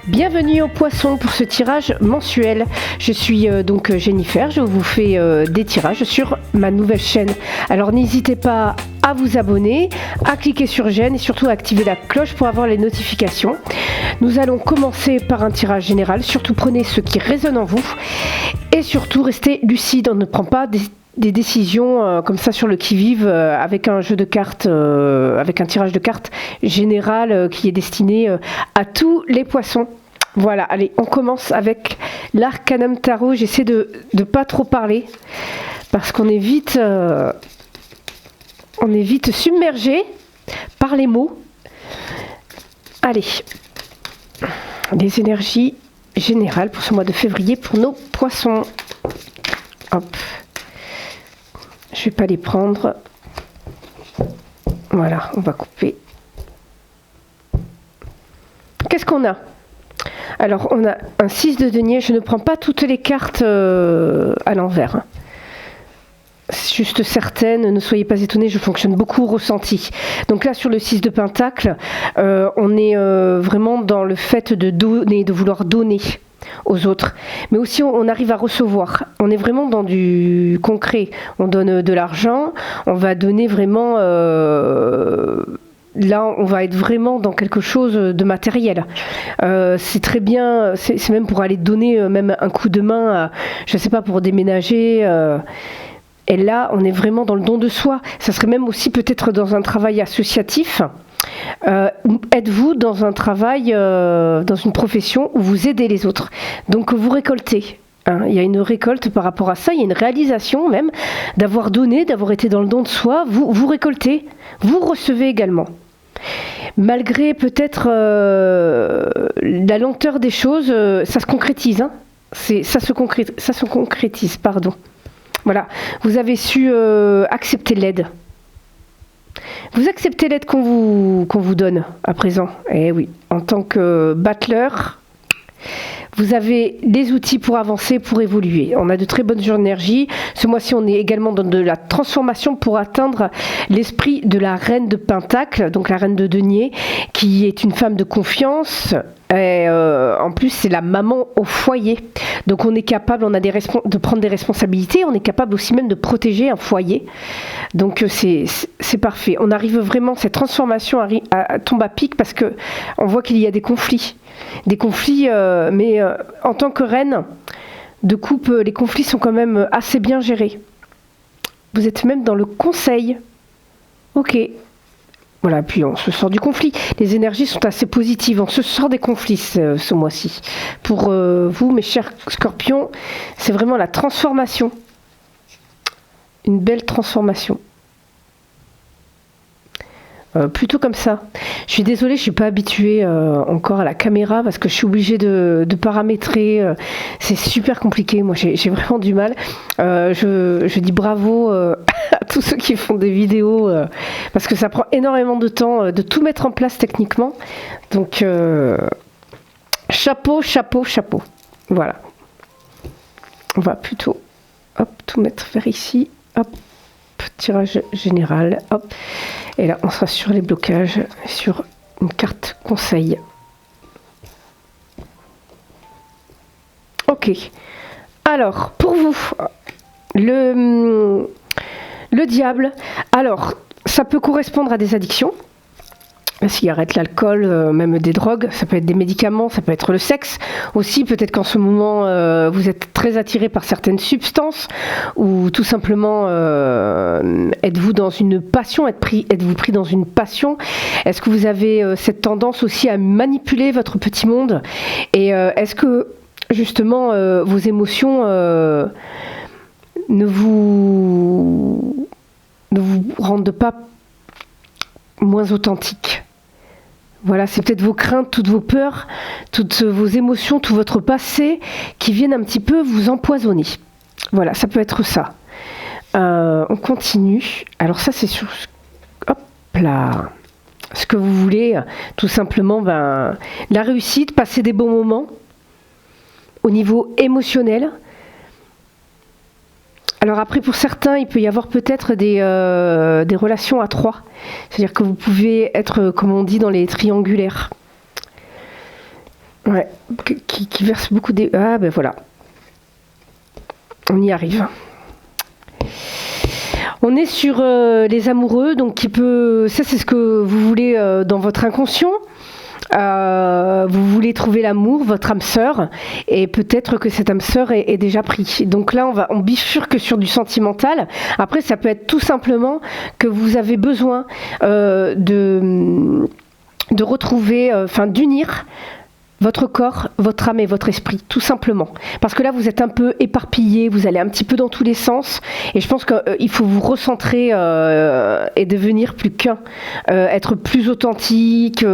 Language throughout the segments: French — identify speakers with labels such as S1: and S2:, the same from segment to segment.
S1: Bienvenue aux Poissons pour ce tirage mensuel. Je suis donc Jennifer, je vous fais des tirages sur ma nouvelle chaîne. Alors n'hésitez pas à vous abonner, à cliquer sur j'aime et surtout à activer la cloche pour avoir les notifications. Nous allons commencer par un tirage général, surtout prenez ce qui résonne en vous et surtout restez lucide, on ne prend pas des décisions comme ça sur le qui-vive avec un jeu de cartes, avec un tirage de cartes général qui est destiné à tous les poissons. Voilà, allez, on commence avec l'Arcanum Tarot. J'essaie de pas trop parler parce qu'on est vite submergé par les mots. Allez, les énergies générales pour ce mois de février pour nos poissons. Hop. Je vais pas les prendre. Voilà, on va couper. Qu'est-ce qu'on a? Alors, on a un 6 de denier. Je ne prends pas toutes les cartes à l'envers. C'est juste certaines. Ne soyez pas étonnés, je fonctionne beaucoup au ressenti. Donc là, sur le 6 de pentacle, on est vraiment dans le fait de donner, de vouloir donner aux autres, mais aussi on arrive à recevoir. On est vraiment dans du concret. On donne de l'argent, on va donner vraiment là on va être vraiment dans quelque chose de matériel. C'est très bien, c'est même pour aller donner même un coup de main, je sais pas, pour déménager. Et là on est vraiment dans le don de soi. Ça serait même aussi peut-être dans un travail associatif. Êtes-vous dans un travail, dans une profession où vous aidez les autres, donc vous récoltez, hein, il y a une récolte par rapport à ça, il y a une réalisation même d'avoir donné, d'avoir été dans le don de soi, vous récoltez, vous recevez également. Malgré peut-être la lenteur des choses, ça se concrétise, hein, ça se concrétise, pardon. Voilà, vous avez su accepter l'aide. Vous acceptez l'aide qu'on vous donne à présent. Eh oui, en tant que battleur, vous avez les outils pour avancer, pour évoluer. On a de très bonnes énergies. Ce mois-ci, on est également dans de la transformation pour atteindre l'esprit de la reine de Pentacle, donc la reine de denier, qui est une femme de confiance. Et en plus, c'est la maman au foyer. Donc on est capable, on a de prendre des responsabilités, on est capable aussi même de protéger un foyer. Donc c'est parfait. On arrive vraiment, cette transformation tombe à pic parce que on voit qu'il y a des conflits. Mais en tant que reine de coupe, les conflits sont quand même assez bien gérés. Vous êtes même dans le conseil. Ok. Voilà, puis on se sort du conflit. Les énergies sont assez positives. On se sort des conflits ce mois-ci. Pour vous, mes chers scorpions, c'est vraiment la transformation. Une belle transformation. Plutôt comme ça. Je suis désolée, je ne suis pas habituée encore à la caméra parce que je suis obligée de paramétrer. C'est super compliqué. Moi, j'ai vraiment du mal. Je dis bravo à tous ceux qui font des vidéos parce que ça prend énormément de temps de tout mettre en place techniquement. Donc, chapeau. Voilà. On va plutôt tout mettre vers ici. Hop. Tirage général, hop, et là on sera sur les blocages, sur une carte conseil. Ok, alors pour vous, le diable, alors ça peut correspondre à des addictions, la cigarette, l'alcool, même des drogues, ça peut être des médicaments, ça peut être le sexe aussi, peut-être qu'en ce moment vous êtes très attiré par certaines substances ou tout simplement êtes-vous dans une passion, êtes-vous pris dans une passion, est-ce que vous avez cette tendance aussi à manipuler votre petit monde et est-ce que justement vos émotions ne vous rendent pas moins authentiques? Voilà, c'est peut-être vos craintes, toutes vos peurs, toutes vos émotions, tout votre passé qui viennent un petit peu vous empoisonner. Voilà, ça peut être ça. On continue. Alors ça, c'est sur... Hop là. Ce que vous voulez, tout simplement, la réussite, passer des bons moments au niveau émotionnel. Alors après, pour certains, il peut y avoir peut-être des relations à trois. C'est-à-dire que vous pouvez être, comme on dit, dans les triangulaires. Ouais, qui verse beaucoup des... Ah ben voilà. On y arrive. On est sur les amoureux, donc qui peut... Ça, c'est ce que vous voulez dans votre inconscient. Vous voulez trouver l'amour, votre âme sœur, et peut-être que cette âme sœur est déjà pris. Donc là, on bifurque sur du sentimental. Après, ça peut être tout simplement que vous avez besoin de retrouver, d'unir votre corps, votre âme et votre esprit, tout simplement. Parce que là, vous êtes un peu éparpillé, vous allez un petit peu dans tous les sens, et je pense qu'il faut vous recentrer et devenir plus qu'un, être plus authentique,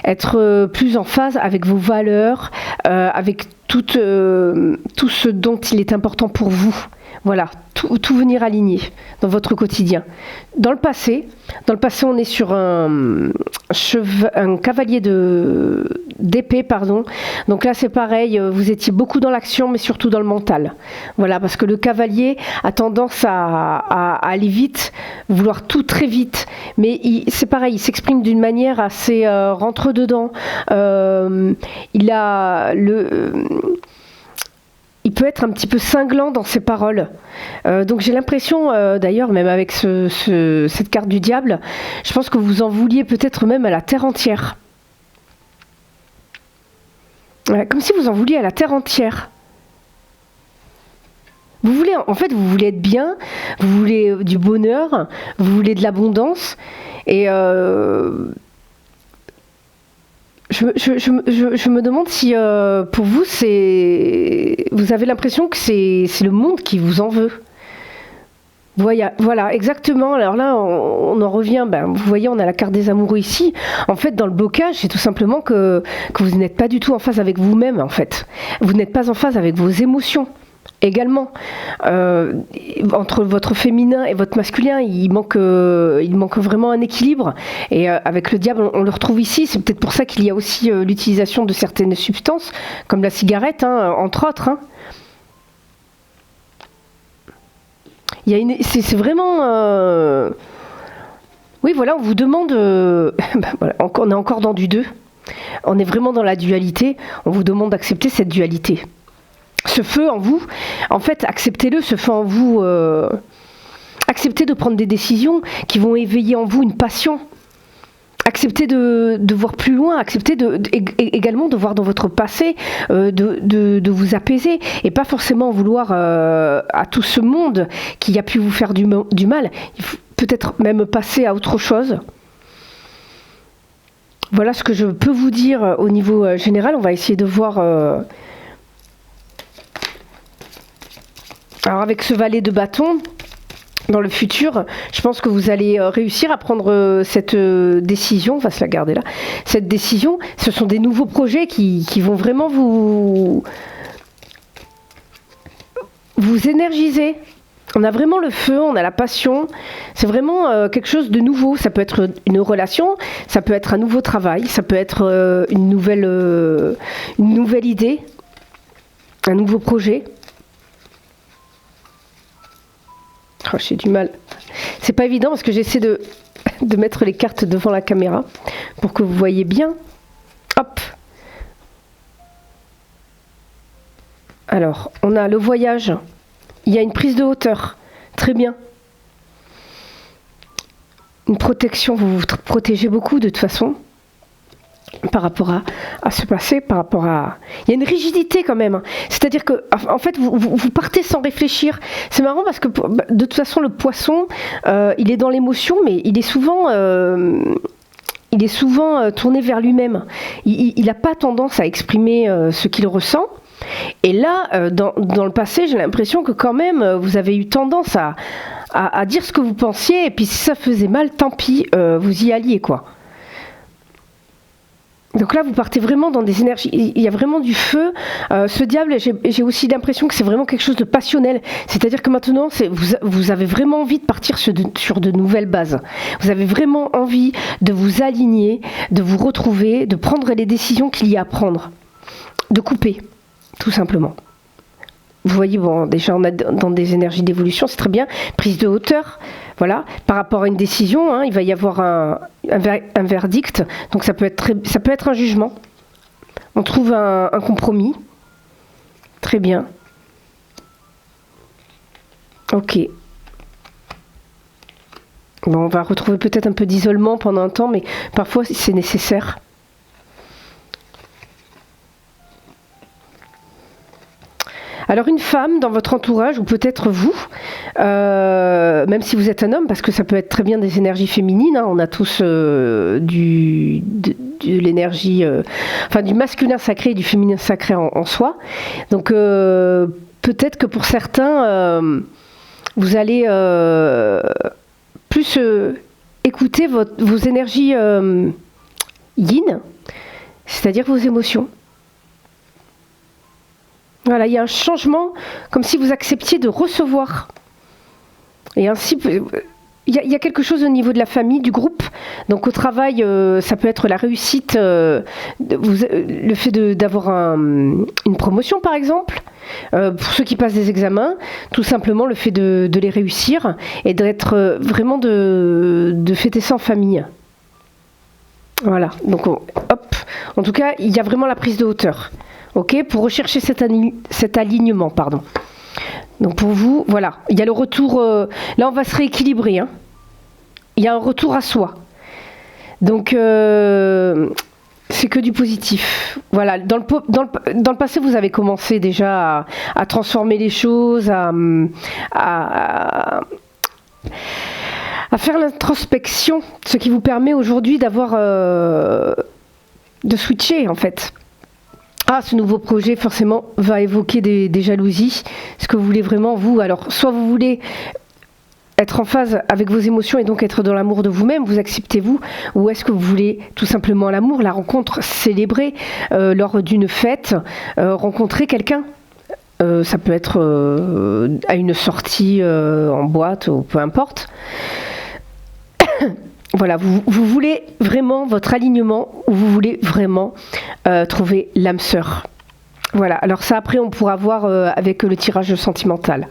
S1: être plus en phase avec vos valeurs, avec tout ce dont il est important pour vous. Voilà, tout venir aligner dans votre quotidien. Dans le passé, on est sur un cavalier d'épée, pardon. Donc là, c'est pareil, vous étiez beaucoup dans l'action, mais surtout dans le mental. Voilà, parce que le cavalier a tendance à aller vite, vouloir tout très vite. Mais c'est pareil, il s'exprime d'une manière assez rentre-dedans. Il peut être un petit peu cinglant dans ses paroles. Donc j'ai l'impression, d'ailleurs, même avec cette carte du diable, je pense que vous en vouliez peut-être même à la terre entière. Ouais, comme si vous en vouliez à la terre entière. Vous voulez être bien, vous voulez du bonheur, vous voulez de l'abondance, et je me demande si pour vous, vous avez l'impression que c'est le monde qui vous en veut. Voilà, exactement. Alors là, on en revient. Vous voyez, on a la carte des amoureux ici. En fait, dans le blocage, c'est tout simplement que vous n'êtes pas du tout en phase avec vous-même, en fait. Vous n'êtes pas en phase avec vos émotions. Également, entre votre féminin et votre masculin, il manque vraiment un équilibre. Et avec le diable, on le retrouve ici. C'est peut-être pour ça qu'il y a aussi l'utilisation de certaines substances, comme la cigarette, entre autres. C'est vraiment... Oui, voilà, on vous demande... voilà, on est encore dans du 2. On est vraiment dans la dualité. On vous demande d'accepter cette dualité. Ce feu en vous, en fait, acceptez-le, ce feu en vous. Acceptez de prendre des décisions qui vont éveiller en vous une passion. Acceptez de voir plus loin, acceptez également de voir dans votre passé, de vous apaiser, et pas forcément vouloir à tout ce monde qui a pu vous faire du mal. Il faut peut-être même passer à autre chose. Voilà ce que je peux vous dire au niveau général. On va essayer de voir... Alors avec ce valet de bâton, dans le futur, je pense que vous allez réussir à prendre cette décision, on va se la garder là, cette décision. Ce sont des nouveaux projets qui vont vraiment vous énergiser. On a vraiment le feu, on a la passion, c'est vraiment quelque chose de nouveau. Ça peut être une relation, ça peut être un nouveau travail, ça peut être une nouvelle idée, un nouveau projet. Oh, j'ai du mal. C'est pas évident parce que j'essaie de mettre les cartes devant la caméra pour que vous voyez bien. Hop. Alors, on a le voyage. Il y a une prise de hauteur. Très bien. Une protection. Vous vous protégez beaucoup de toute façon. Par rapport à ce passé, par rapport à... Il y a une rigidité quand même. C'est-à-dire que, en fait, vous partez sans réfléchir. C'est marrant parce que, de toute façon, le poisson, il est dans l'émotion, mais il est souvent tourné vers lui-même. Il n'a pas tendance à exprimer ce qu'il ressent. Et là, dans le passé, j'ai l'impression que quand même, vous avez eu tendance à dire ce que vous pensiez, et puis si ça faisait mal, tant pis, vous y alliez, quoi. Donc là, vous partez vraiment dans des énergies, il y a vraiment du feu. Ce diable, j'ai aussi l'impression que c'est vraiment quelque chose de passionnel. C'est-à-dire que maintenant, vous avez vraiment envie de partir sur de nouvelles bases. Vous avez vraiment envie de vous aligner, de vous retrouver, de prendre les décisions qu'il y a à prendre. De couper, tout simplement. Vous voyez, bon, déjà, on est dans des énergies d'évolution, c'est très bien. Prise de hauteur, voilà. Par rapport à une décision, il va y avoir un verdict. Donc ça peut être un jugement. On trouve un compromis. Très bien. Ok. Bon, on va retrouver peut-être un peu d'isolement pendant un temps, mais parfois c'est nécessaire. Alors une femme dans votre entourage, ou peut-être vous, même si vous êtes un homme, parce que ça peut être très bien des énergies féminines, hein, on a tous de l'énergie, enfin du masculin sacré et du féminin sacré en soi. Donc peut-être que pour certains, vous allez plus écouter vos énergies yin, c'est-à-dire vos émotions. Voilà, il y a un changement, comme si vous acceptiez de recevoir. Et ainsi, il y a quelque chose au niveau de la famille, du groupe. Donc au travail, ça peut être la réussite, le fait d'avoir une promotion par exemple. Pour ceux qui passent des examens, tout simplement le fait de les réussir et d'être vraiment de fêter ça en famille. Voilà, donc hop, en tout cas, il y a vraiment la prise de hauteur. Ok, pour rechercher cet alignement, pardon. Donc pour vous, voilà, il y a le retour. Là, on va se rééquilibrer. Hein. Il y a un retour à soi. Donc c'est que du positif. Voilà, dans le passé, vous avez commencé déjà à transformer les choses, à faire l'introspection, ce qui vous permet aujourd'hui d'avoir de switcher en fait. Ah, ce nouveau projet, forcément, va évoquer des jalousies. Ce que vous voulez vraiment, vous. Alors, soit vous voulez être en phase avec vos émotions et donc être dans l'amour de vous-même, vous acceptez-vous, ou est-ce que vous voulez tout simplement l'amour, la rencontre, célébrer lors d'une fête, rencontrer quelqu'un. Ça peut être à une sortie en boîte ou peu importe. Voilà, vous voulez vraiment votre alignement, ou vous voulez vraiment trouver l'âme sœur. Voilà, alors ça après on pourra voir avec le tirage sentimental.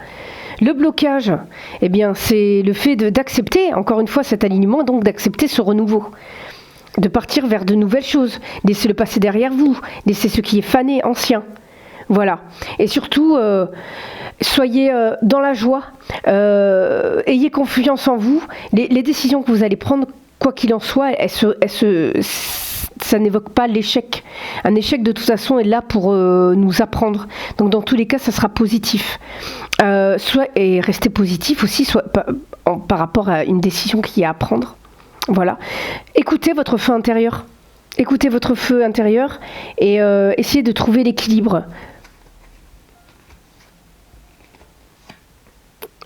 S1: Le blocage, eh bien c'est le fait d'accepter, encore une fois, cet alignement, donc d'accepter ce renouveau. De partir vers de nouvelles choses, laisser le passé derrière vous, laisser ce qui est fané, ancien. Voilà, et surtout, soyez dans la joie, ayez confiance en vous, les décisions que vous allez prendre, quoi qu'il en soit, ça n'évoque pas l'échec. Un échec de toute façon est là pour nous apprendre, donc dans tous les cas ça sera positif. Et restez positif aussi par rapport à une décision qu'il y a à prendre. Voilà, écoutez votre feu intérieur. Écoutez votre feu intérieur et essayez de trouver l'équilibre.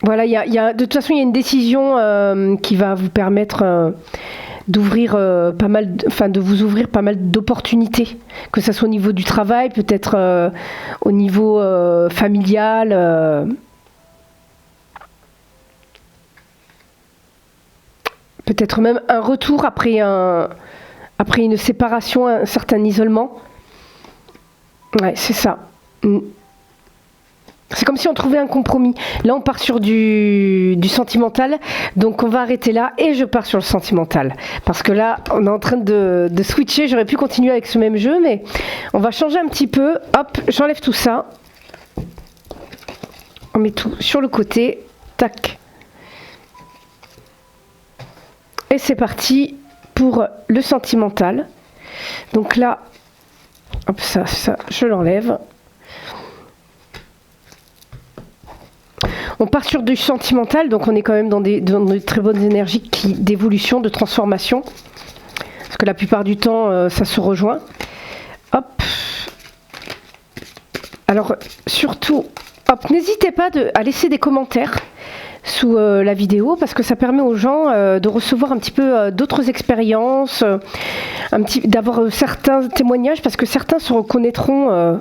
S1: Voilà, de toute façon, il y a une décision qui va vous permettre d'ouvrir de vous ouvrir pas mal d'opportunités, que ce soit au niveau du travail, peut-être au niveau familial, peut-être même un retour après une séparation, un certain isolement. Ouais, c'est ça. C'est comme si on trouvait un compromis. Là, on part sur du sentimental. Donc, on va arrêter là et je pars sur le sentimental. Parce que là, on est en train de switcher. J'aurais pu continuer avec ce même jeu, mais on va changer un petit peu. Hop, j'enlève tout ça. On met tout sur le côté. Tac. Et c'est parti pour le sentimental. Donc là, hop, ça, je l'enlève. On part sur du sentimental, donc on est quand même dans de très bonnes énergies d'évolution, de transformation. Parce que la plupart du temps, ça se rejoint. Hop. Alors, surtout, hop, n'hésitez pas à laisser des commentaires sous la vidéo, parce que ça permet aux gens de recevoir un petit peu d'autres expériences, d'avoir certains témoignages, parce que certains se reconnaîtront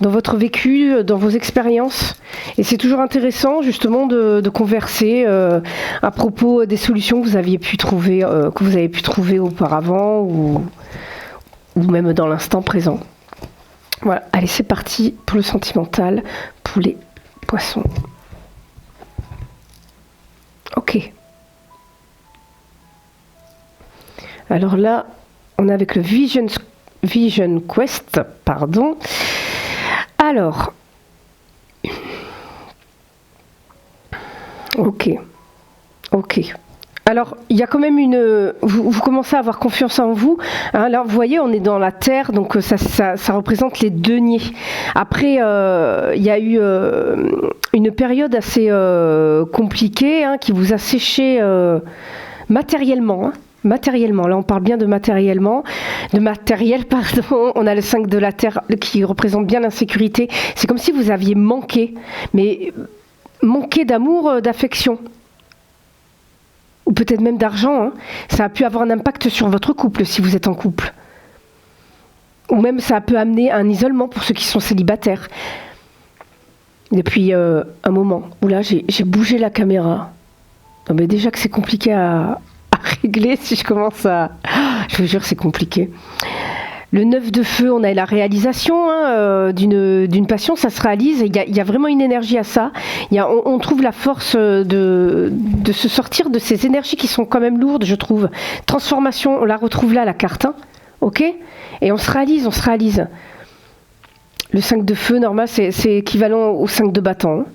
S1: dans votre vécu, dans vos expériences. Et c'est toujours intéressant justement de converser à propos des solutions que vous avez pu trouver auparavant ou même dans l'instant présent. Voilà, allez, c'est parti pour le sentimental, poulet, poisson. Ok. Alors là, on est avec le Vision Vision Quest, pardon. Alors, ok. Alors, il y a quand même vous commencez à avoir confiance en vous. Hein. Alors, vous voyez, on est dans la terre, donc ça représente les deniers. Après, il y a eu une période assez compliquée qui vous a séché matériellement. Hein. Matériellement, là on parle bien de matériel, pardon. On a le 5 de la terre qui représente bien l'insécurité. C'est comme si vous aviez manqué, mais manqué d'amour, d'affection. Ou peut-être même d'argent. Hein. Ça a pu avoir un impact sur votre couple si vous êtes en couple. Ou même ça peut amener un isolement pour ceux qui sont célibataires. Depuis un moment. Oula, j'ai bougé la caméra. Non mais déjà que c'est compliqué à régler si je commence à... Je vous jure, c'est compliqué. Le 9 de feu, on a la réalisation d'une passion, ça se réalise. Il y a vraiment une énergie à ça. On trouve la force de se sortir de ces énergies qui sont quand même lourdes, je trouve. Transformation, on la retrouve là, la carte. Hein, ok ? Et on se réalise. Le 5 de feu, normal, c'est équivalent au 5 de bâton. Hein.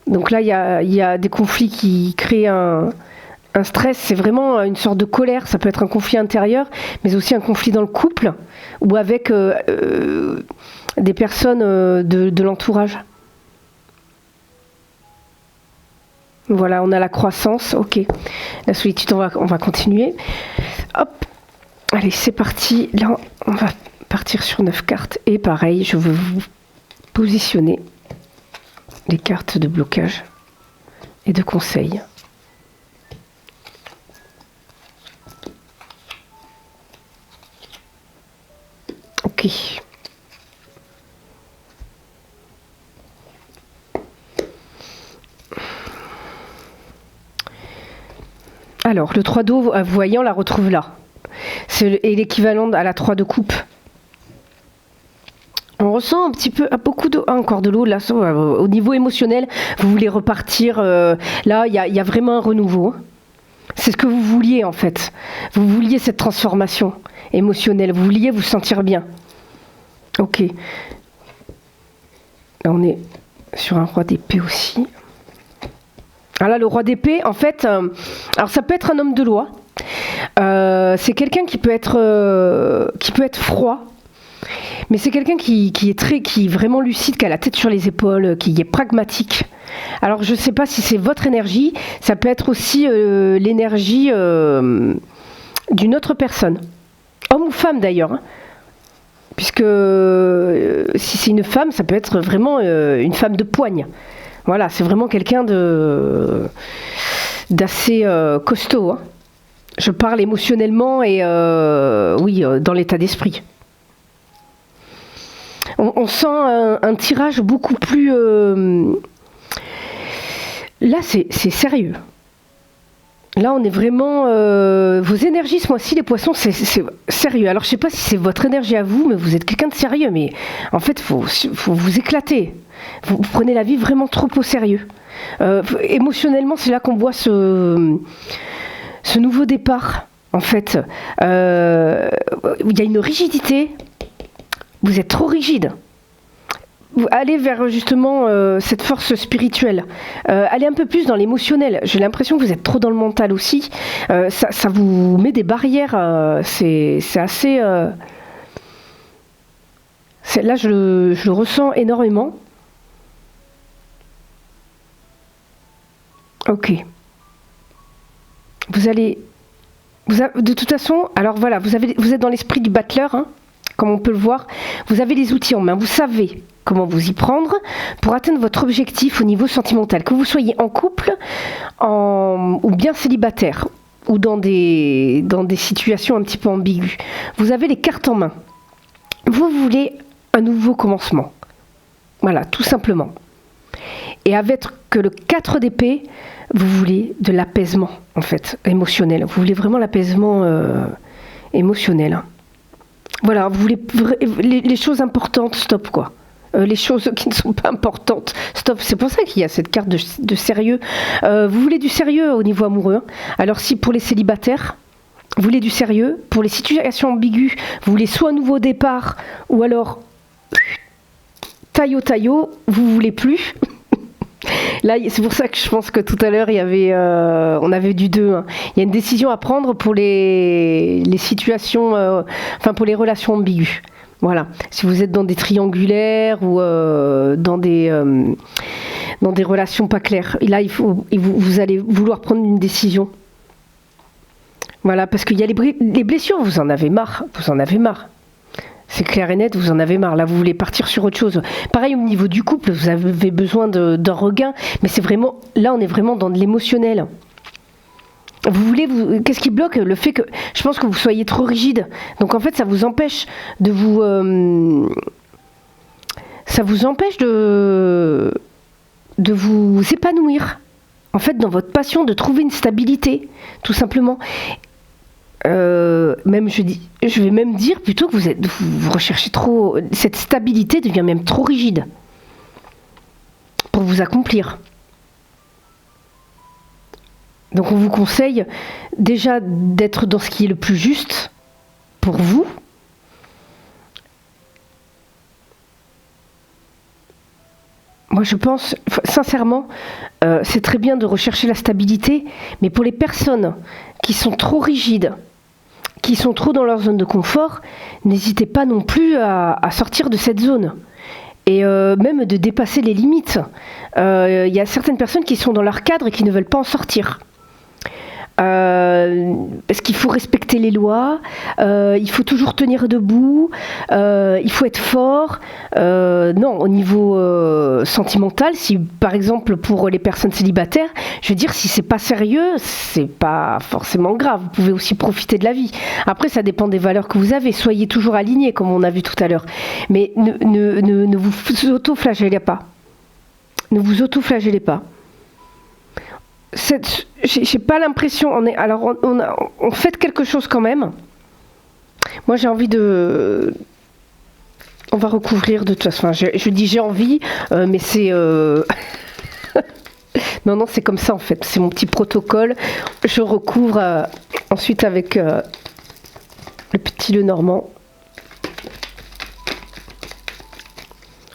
S1: Donc là, il y a des conflits qui créent un stress, c'est vraiment une sorte de colère. Ça peut être un conflit intérieur, mais aussi un conflit dans le couple ou avec des personnes de l'entourage. Voilà, on a la croissance. Ok, la solitude, on va continuer. Hop, allez, c'est parti. Là, on va partir sur 9 cartes. Et pareil, je veux vous positionner les cartes de blocage et de conseil. Ok. Alors, le 3 d'eau, vous voyez, on la retrouve là. C'est l'équivalent à la 3 de coupe. On ressent un petit peu, beaucoup d'eau, encore de l'eau, là, au niveau émotionnel, vous voulez repartir. Là, il y a vraiment un renouveau. C'est ce que vous vouliez, en fait. Vous vouliez cette transformation émotionnelle. Vous vouliez vous sentir bien. Ok. Là, on est sur un roi d'épée aussi. Alors là, le roi d'épée, en fait, alors ça peut être un homme de loi. C'est quelqu'un qui peut être froid, mais c'est quelqu'un qui est vraiment lucide, qui a la tête sur les épaules, qui est pragmatique. Alors je ne sais pas si c'est votre énergie, ça peut être aussi l'énergie d'une autre personne, homme ou femme d'ailleurs. Hein. Puisque si c'est une femme, ça peut être vraiment une femme de poigne. Voilà, c'est vraiment quelqu'un d'assez costaud. Hein. Je parle émotionnellement et dans l'état d'esprit. On sent un tirage beaucoup plus... Là, c'est sérieux. Là, on est vraiment... vos énergies ce mois-ci, les poissons, c'est sérieux. Alors, je ne sais pas si c'est votre énergie à vous, mais vous êtes quelqu'un de sérieux. Mais en fait, faut vous éclater. Vous prenez la vie vraiment trop au sérieux. Émotionnellement, c'est là qu'on voit ce nouveau départ. En fait, il y a une rigidité. Vous êtes trop rigide. Allez vers justement cette force spirituelle. Allez un peu plus dans l'émotionnel. J'ai l'impression que vous êtes trop dans le mental aussi. Ça vous met des barrières. C'est assez... là, je le ressens énormément. Ok. De toute façon, alors voilà, vous êtes dans l'esprit du battleur, hein, comme on peut le voir. Vous avez les outils en main. Vous savez comment vous y prendre pour atteindre votre objectif au niveau sentimental. Que vous soyez en couple ou bien célibataire ou dans des situations un petit peu ambiguës. Vous avez les cartes en main. Vous voulez un nouveau commencement. Voilà, tout simplement. Et avec que le 4 d'épée, vous voulez de l'apaisement, en fait, émotionnel. Vous voulez vraiment l'apaisement émotionnel. Voilà, vous voulez les choses importantes, stop, quoi. Les choses qui ne sont pas importantes, stop. C'est pour ça qu'il y a cette carte de sérieux. Vous voulez du sérieux au niveau amoureux. Alors si pour les célibataires, Vous voulez du sérieux. Pour les situations ambiguës, vous voulez soit un nouveau départ, ou alors taillot, vous voulez plus. Là, c'est pour ça que je pense que tout à l'heure, il y avait, on avait du 2. Hein. Il y a une décision à prendre pour les situations, enfin pour les relations ambiguës. Voilà. Si vous êtes dans des triangulaires ou dans des relations pas claires, et là, vous allez vouloir prendre une décision. Voilà, parce qu'il y a les blessures, vous en avez marre. C'est clair et net, vous en avez marre. Là, vous voulez partir sur autre chose. Pareil au niveau du couple, vous avez besoin d'un regain, mais c'est vraiment, là, on est vraiment dans de l'émotionnel. Qu'est-ce qui bloque? Le fait que, je pense que vous soyez trop rigide. Donc en fait, ça vous empêche de vous, de vous épanouir. En fait, dans votre passion, de trouver une stabilité, tout simplement. Je vais même dire plutôt que vous recherchez trop. Cette stabilité devient même trop rigide pour vous accomplir. Donc on vous conseille déjà d'être dans ce qui est le plus juste pour vous. Moi je pense, sincèrement, c'est très bien de rechercher la stabilité, mais pour les personnes qui sont trop rigides, qui sont trop dans leur zone de confort, n'hésitez pas non plus à sortir de cette zone. Et même de dépasser les limites. Il y a certaines personnes qui sont dans leur cadre et qui ne veulent pas en sortir. Parce qu'il faut respecter les lois, il faut toujours tenir debout, il faut être fort. Non, au niveau sentimental, si par exemple pour les personnes célibataires, je veux dire, si c'est pas sérieux, c'est pas forcément grave. Vous pouvez aussi profiter de la vie. Après, ça dépend des valeurs que vous avez. Soyez toujours alignés, comme on a vu tout à l'heure. Mais ne vous auto-flagellez pas. Ne vous auto-flagellez pas. J'ai pas l'impression. On fait quelque chose quand même. Moi, j'ai envie de. On va recouvrir de toute façon. Je dis j'ai envie, mais c'est. Non, c'est comme ça en fait. C'est mon petit protocole. Je recouvre ensuite avec le petit Lenormand.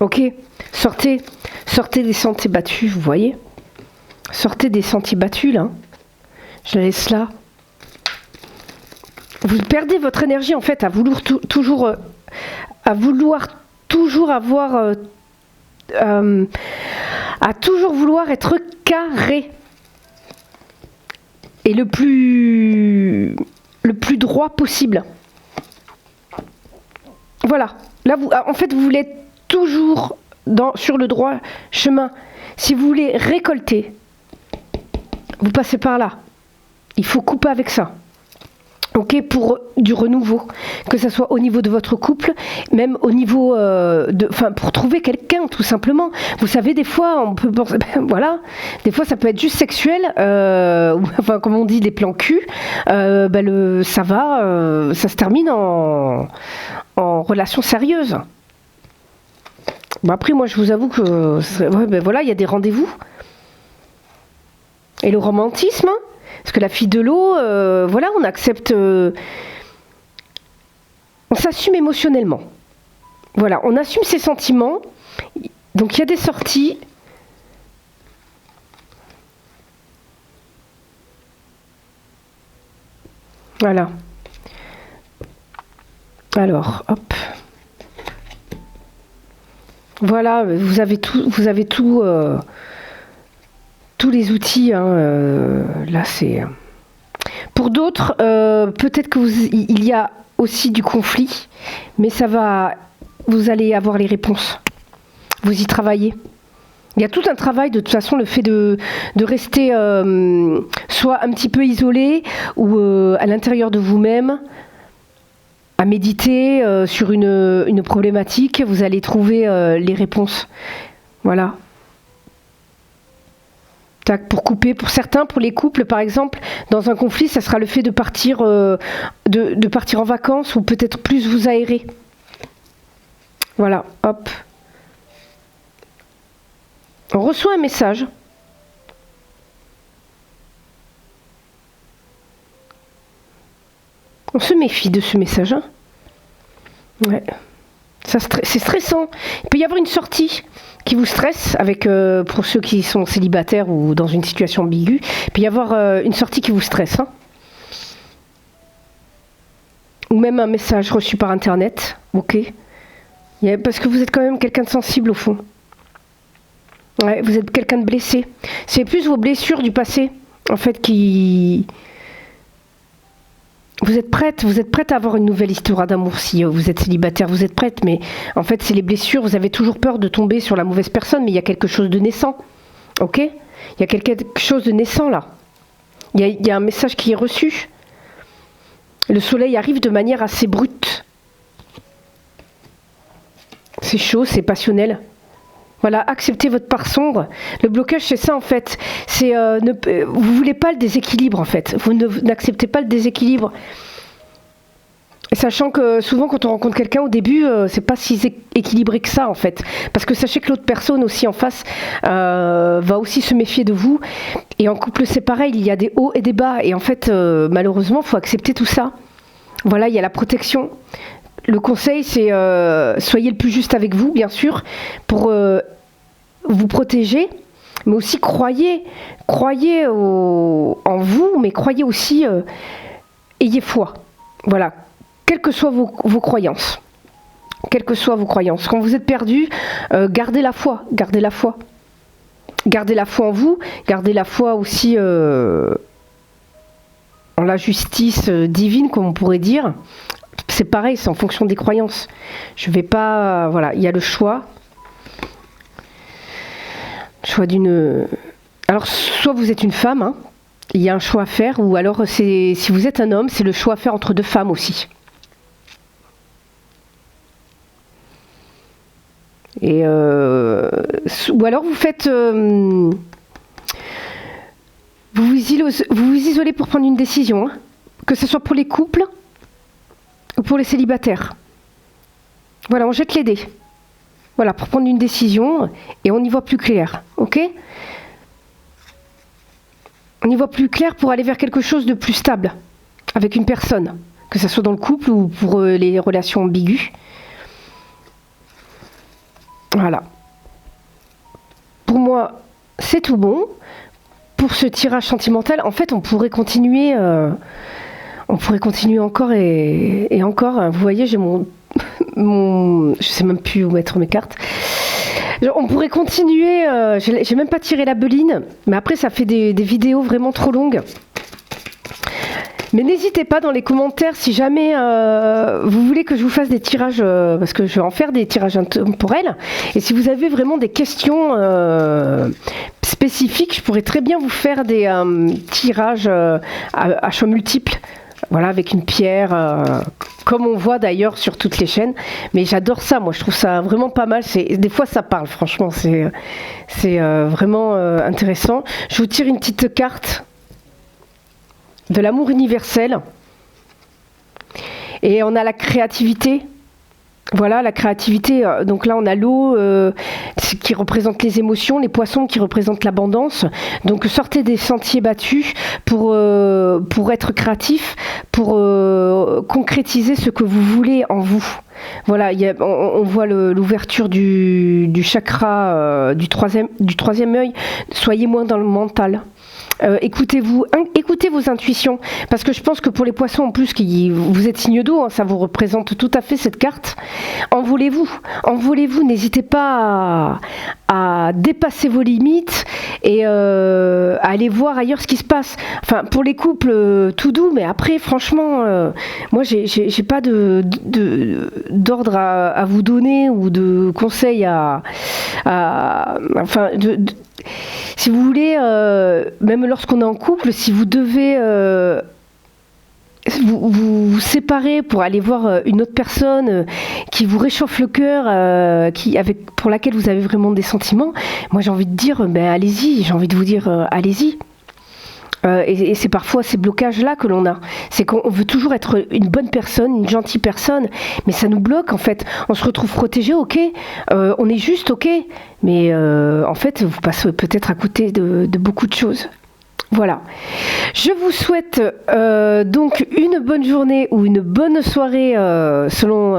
S1: Ok. Sortez des sentiers battus, vous voyez. Sortez des sentiers battus, là. Je la laisse là. Vous perdez votre énergie, en fait, à vouloir toujours avoir... à toujours vouloir être carré. Et le plus droit possible. Voilà. Là, en fait, vous voulez être toujours sur le droit chemin. Si vous voulez récolter, vous passez par là. Il faut couper avec ça. Ok, pour du renouveau, que ce soit au niveau de votre couple, même au niveau pour trouver quelqu'un, tout simplement. Vous savez, des fois, on peut penser, voilà, des fois, ça peut être juste sexuel, comme on dit, les plans cul. Ça se termine en relation sérieuse. Bon, après, moi, je vous avoue que, il y a des rendez-vous. Et le romantisme, parce que la fille de l'eau, on accepte... on s'assume émotionnellement. Voilà, on assume ses sentiments. Donc il y a des sorties. Voilà. Alors, hop. Voilà, vous avez tout... tous les outils, là c'est... Pour d'autres, peut-être il y a aussi du conflit, mais vous allez avoir les réponses. Vous y travaillez. Il y a tout un travail, de toute façon, le fait de rester soit un petit peu isolé ou à l'intérieur de vous-même, à méditer sur une problématique, vous allez trouver les réponses. Voilà. Pour couper, pour certains, pour les couples par exemple, dans un conflit, ça sera le fait de partir, de partir en vacances ou peut-être plus vous aérer. Voilà, hop. On reçoit un message. On se méfie de ce message. Hein. Ouais. C'est stressant. Il peut y avoir une sortie qui vous stresse, avec, pour ceux qui sont célibataires ou dans une situation ambiguë, il peut y avoir une sortie qui vous stresse. Hein. Ou même un message reçu par Internet. Ok. Parce que vous êtes quand même quelqu'un de sensible au fond. Ouais, vous êtes quelqu'un de blessé. C'est plus vos blessures du passé, en fait, qui... Vous êtes prête à avoir une nouvelle histoire d'amour si vous êtes célibataire, vous êtes prête, mais en fait c'est les blessures, vous avez toujours peur de tomber sur la mauvaise personne, mais il y a quelque chose de naissant, ok? Il y a quelque chose de naissant là, il y a un message qui est reçu. Le soleil arrive de manière assez brute. C'est chaud, c'est passionnel. Voilà, acceptez votre part sombre. Le blocage, c'est ça en fait. Vous voulez pas le déséquilibre en fait. Vous n'acceptez pas le déséquilibre. Et sachant que souvent quand on rencontre quelqu'un au début, c'est pas si équilibré que ça en fait. Parce que sachez que l'autre personne aussi en face va aussi se méfier de vous. Et en couple c'est pareil, il y a des hauts et des bas. Et en fait, malheureusement, il faut accepter tout ça. Voilà, il y a la protection. Le conseil, c'est soyez le plus juste avec vous, bien sûr, pour vous protéger, mais aussi croyez en vous, mais croyez aussi, ayez foi. Voilà, quelles que soient vos croyances. Quelles que soient vos croyances. Quand vous êtes perdu, gardez la foi, gardez la foi. Gardez la foi en vous, gardez la foi aussi en la justice divine, comme on pourrait dire. C'est pareil, c'est en fonction des croyances. Je vais pas... Voilà, il y a le choix. Choix d'une... Alors, soit vous êtes une femme, hein, il y a un choix à faire, ou alors, si vous êtes un homme, c'est le choix à faire entre deux femmes aussi. Et ou alors, vous faites... vous vous isolez pour prendre une décision, hein, que ce soit pour les couples ou pour les célibataires. Voilà, on jette les dés. Voilà, pour prendre une décision, et on y voit plus clair, ok? On y voit plus clair pour aller vers quelque chose de plus stable, avec une personne, que ce soit dans le couple ou pour les relations ambiguës. Voilà. Pour moi, c'est tout bon. Pour ce tirage sentimental, en fait, on pourrait continuer encore et encore. Vous voyez, j'ai je sais même plus où mettre mes cartes. On pourrait continuer, j'ai même pas tiré la beline, mais après ça fait des vidéos vraiment trop longues. Mais n'hésitez pas dans les commentaires si jamais vous voulez que je vous fasse des tirages, parce que je vais en faire des tirages intemporels. Et si vous avez vraiment des questions spécifiques, je pourrais très bien vous faire des tirages à choix multiples. Voilà, avec une pierre, comme on voit d'ailleurs sur toutes les chaînes. Mais j'adore ça, moi je trouve ça vraiment pas mal. Des fois ça parle, franchement, c'est vraiment intéressant. Je vous tire une petite carte de l'amour universel. Et on a la créativité. Voilà, la créativité. Donc là, on a l'eau qui représente les émotions, les poissons qui représentent l'abondance. Donc sortez des sentiers battus pour être créatif, pour concrétiser ce que vous voulez en vous. Voilà, on voit l'ouverture du chakra du troisième œil. Soyez moins dans le mental. Écoutez vos intuitions, parce que je pense que pour les poissons en plus, vous êtes signe d'eau, hein, ça vous représente tout à fait cette carte. Envolez-vous, n'hésitez pas à dépasser vos limites et à aller voir ailleurs ce qui se passe. Enfin, pour les couples, tout doux, mais après, franchement, moi, j'ai pas d'ordre à vous donner ou de conseils si vous voulez, même lorsqu'on est en couple, si vous devez vous séparer pour aller voir une autre personne qui vous réchauffe le cœur, pour laquelle vous avez vraiment des sentiments, moi j'ai envie de dire, allez-y, j'ai envie de vous dire, allez-y. Et c'est parfois ces blocages-là que l'on a. C'est qu'on veut toujours être une bonne personne, une gentille personne, mais ça nous bloque en fait. On se retrouve protégé, ok, on est juste, ok, mais en fait, vous passez peut-être à côté de beaucoup de choses. Voilà. Je vous souhaite donc une bonne journée ou une bonne soirée selon